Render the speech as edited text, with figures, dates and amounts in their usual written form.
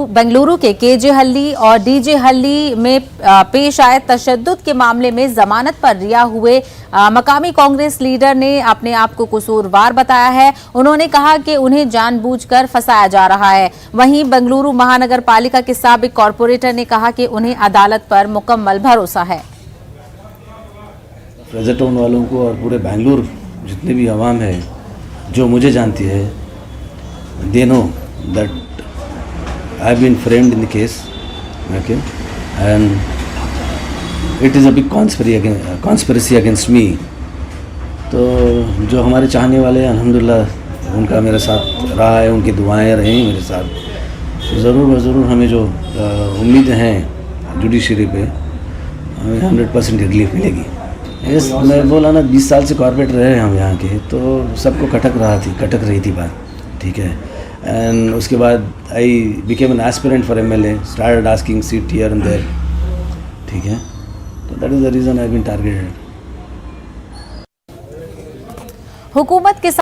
बेंगलुरु के केजे हल्ली और डीजे हल्ली में पेश आए तशद्दुद के मामले में जमानत पर रिहा हुए मकामी कांग्रेस लीडर ने अपने आप को कसूरवार बताया है। उन्होंने कहा कि उन्हें जानबूझकर फंसाया जा रहा है। वहीं बेंगलुरु महानगर पालिका के साबिक कॉर्पोरेटर ने कहा कि उन्हें अदालत पर मुकम्मल भरोसा है। फ्रेजर टाउन वालों को और पूरे बेंगलुरु जितने भी आवाम है जो मुझे जानती है, they know that I've been framed in the case, okay, and it is a big conspiracy against me. तो जो हमारे चाहने वाले हैं अल्हम्दुलिल्लाह उनका मेरे साथ रहा है, उनकी दुआएं रहीं मेरे साथ। ज़रूर ज़रूर हमें जो उम्मीदें हैं जुडिशरी पे, हमें 100% रिलीफ मिलेगी। यस, मैं बोला ना 20 साल से कॉर्पोरेटर रहे हम यहाँ के, तो सबको कटक रही थी बात, ठीक है। एंड उसके बाद I became an aspirant for MLA, started asking seat here and there, ठीक है। तो that is the reason I have been targeted. हुकूमत के